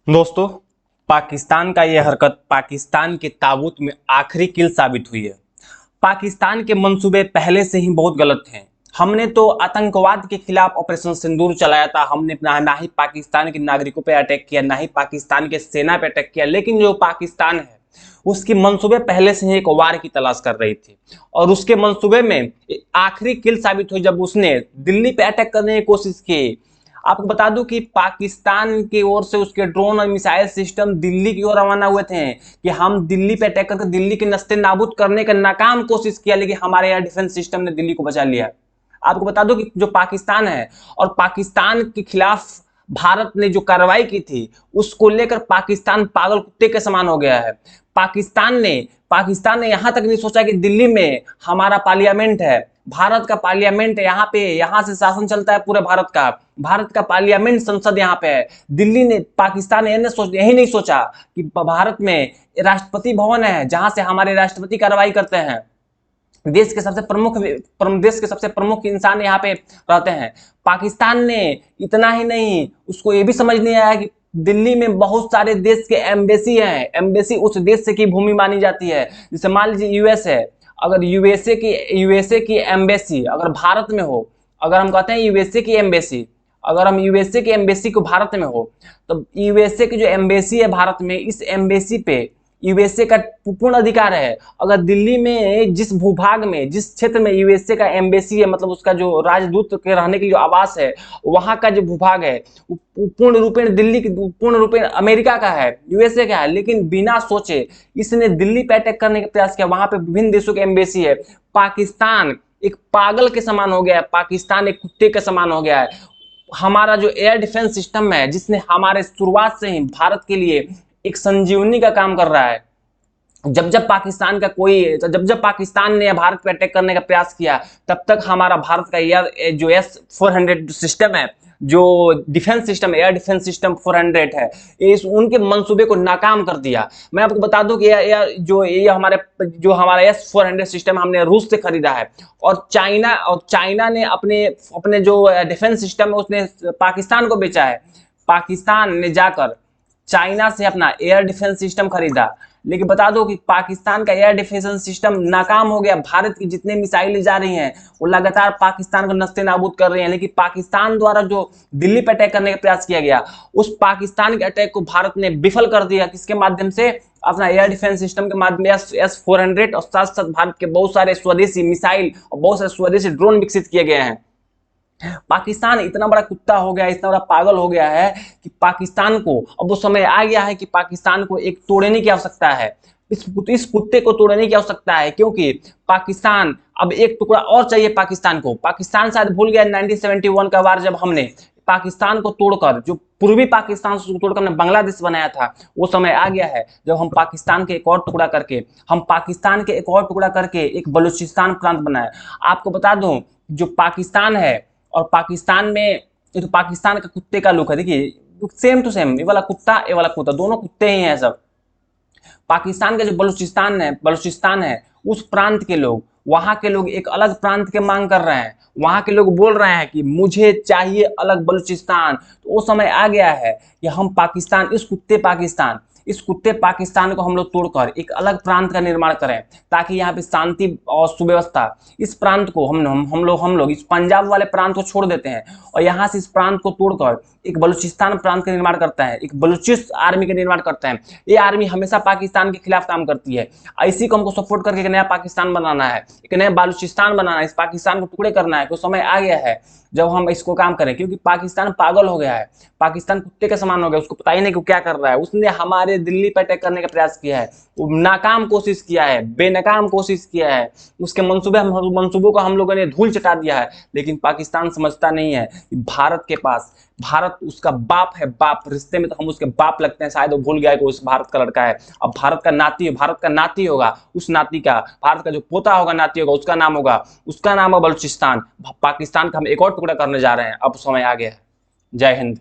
दोस्तों, पाकिस्तान का यह हरकत पाकिस्तान के ताबूत में आखिरी कील साबित हुई है। पाकिस्तान के मंसूबे पहले से ही बहुत गलत हैं। हमने तो आतंकवाद के खिलाफ ऑपरेशन सिंदूर चलाया था। हमने ना ही पाकिस्तान के नागरिकों पे अटैक किया, ना ही पाकिस्तान के सेना पे अटैक किया, लेकिन जो पाकिस्तान है उसकी मंसूबे पहले से ही एक वार की तलाश कर रही थी और उसके मंसूबे में आखिरी किल साबित हुई जब उसने दिल्ली पे अटैक करने की कोशिश की। आपको बता दूं कि पाकिस्तान की ओर से उसके ड्रोन और मिसाइल सिस्टम दिल्ली की ओर रवाना हुए थे कि हम दिल्ली पे अटैक करके दिल्ली के नस्ते नाबूद करने का नाकाम कोशिश किया, लेकिन हमारे एयर डिफेंस सिस्टम ने दिल्ली को बचा लिया। आपको बता दूं कि जो पाकिस्तान है और पाकिस्तान के खिलाफ भारत ने जो कार्रवाई की थी उसको लेकर पाकिस्तान पागल कुत्ते के समान हो गया है। पाकिस्तान ने यहां तक नहीं सोचा कि दिल्ली में हमारा पार्लियामेंट है, भारत का पार्लियामेंट है, यहाँ से शासन चलता है पूरे भारत का पार्लियामेंट संसद यहाँ पे है। दिल्ली ने पाकिस्तान ने यही नहीं सोचा कि भारत में राष्ट्रपति भवन है जहां से हमारे राष्ट्रपति कार्रवाई करते हैं। देश के सबसे प्रमुख इंसान यहाँ पे रहते हैं। पाकिस्तान ने इतना ही नहीं, उसको ये भी समझ नहीं आया कि दिल्ली में बहुत सारे देश के एम्बेसी हैं। एम्बेसी उस देश से की भूमि मानी जाती है। जैसे मान लीजिए यूएस है, अगर यूएसए की एम्बेसी अगर भारत में हो, अगर हम कहते हैं यूएसए की एम्बेसी, अगर हम यूएसए की एम्बेसी को भारत में हो, तो यूएसए की जो एम्बेसी है भारत में, इस एम्बेसी पे यूएसए का पूर्ण अधिकार है। अगर दिल्ली में जिस भूभाग में, जिस क्षेत्र में यूएसए का एम्बेसी है, मतलब उसका जो राजदूत के रहने की जो आवास है, वहां का जो भूभाग है पूर्ण रूपेण दिल्ली की, पूर्ण रूपेण अमेरिका का है, यूएसए का है। लेकिन बिना सोचे इसने दिल्ली पे अटैक करने का प्रयास किया। वहां पे विभिन्न देशों के एम्बेसी है। पाकिस्तान एक पागल के समान हो गया है, पाकिस्तान एक कुत्ते के समान हो गया है। हमारा जो एयर डिफेंस सिस्टम है, जिसने हमारे शुरुआत से ही भारत के लिए एक संजीवनी का काम कर रहा है, जब पाकिस्तान ने भारत पे अटैक करने का प्रयास किया, तब तक हमारा भारत का जो S-400 सिस्टम है, जो defence system, air defence system 400 है, उनके मंसूबे को नाकाम कर दिया। मैं आपको बता दूं कि ये हमारा S-400 सिस्टम हमने रूस से खरीदा है और चाइना ने अपने जो डिफेंस सिस्टम है उसने पाकिस्तान को बेचा है। पाकिस्तान ने जाकर चाइना से अपना एयर डिफेंस सिस्टम खरीदा, लेकिन बता दो कि पाकिस्तान का एयर डिफेंस सिस्टम नाकाम हो गया। भारत की जितने मिसाइलें जा रही हैं वो लगातार पाकिस्तान को नस्ते नाबूद कर रही हैं, लेकिन पाकिस्तान द्वारा जो दिल्ली पर अटैक करने का प्रयास किया गया, उस पाकिस्तान के अटैक को भारत ने विफल कर दिया। किसके माध्यम से? अपना एयर डिफेंस सिस्टम के माध्यम S-400 और साथ साथ भारत के बहुत सारे स्वदेशी मिसाइल और बहुत सारे स्वदेशी ड्रोन विकसित किए गए हैं। पाकिस्तान इतना बड़ा कुत्ता हो गया, इतना बड़ा पागल हो गया है कि पाकिस्तान को अब वो समय आ गया है कि पाकिस्तान को एक तोड़ने की आवश्यकता है। इस कुत्ते को तोड़ने की आवश्यकता है, क्योंकि पाकिस्तान अब एक टुकड़ा और चाहिए पाकिस्तान को। पाकिस्तान शायद भूल गया 1971 का वार, जब हमने पाकिस्तान को तोड़कर, जो पूर्वी पाकिस्तान को तोड़कर हमने बांग्लादेश बनाया था, वो समय आ गया है जब हम पाकिस्तान के एक और टुकड़ा करके एक बलूचिस्तान प्रांत बनाए। आपको बता दूं, जो पाकिस्तान है और पाकिस्तान में, ये तो पाकिस्तान का कुत्ते का लुक है। देखिए सेम टू सेम, ये वाला कुत्ता दोनों कुत्ते ही हैं सब। पाकिस्तान का जो बलूचिस्तान है उस प्रांत के लोग, वहां के लोग एक अलग प्रांत के मांग कर रहे हैं। वहां के लोग बोल रहे हैं कि मुझे चाहिए अलग बलूचिस्तान। तो वो समय आ गया है कि हम इस कुत्ते पाकिस्तान को हम लोग तोड़कर एक अलग प्रांत का निर्माण करें, ताकि यहाँ पे शांति और सुव्यवस्था, इस प्रांत को हम लोग इस पंजाब वाले प्रांत को छोड़ देते हैं और यहाँ से इस प्रांत को तोड़कर एक बलूचिस्तान प्रांत का निर्माण करता है, एक बलूचिस्त आर्मी का निर्माण करते हैं। ये आर्मी हमेशा पाकिस्तान के खिलाफ काम करती है। इसी को हमको सपोर्ट करके एक नया पाकिस्तान बनाना है, एक नया बलूचिस्तान बनाना है, इस पाकिस्तान को टुकड़े करना है। तो समय आ गया है जब हम इसको काम करें, क्योंकि पाकिस्तान पागल हो गया है, पाकिस्तान कुत्ते के समान हो गया। उसको पता ही नहीं कि क्या कर रहा है। उसने हमारे दिल्ली पर अटैक करने का प्रयास किया है, वो नाकाम कोशिश किया है, बेनकाम कोशिश किया है। उसके मंसूबों को हम लोगों ने धूल चटा दिया है। लेकिन पाकिस्तान समझता नहीं है कि भारत उसका बाप है। बाप रिश्ते में तो हम उसके बाप लगते हैं। शायद वो भूल गया कि उस भारत का लड़का है। अब भारत का नाती होगा, उस नाती का, भारत का जो पोता होगा, नाती होगा, उसका नाम है बलूचिस्तान। पाकिस्तान का हम एक और टुकड़ा करने जा रहे हैं। अब समय आ गया है। जय हिंद।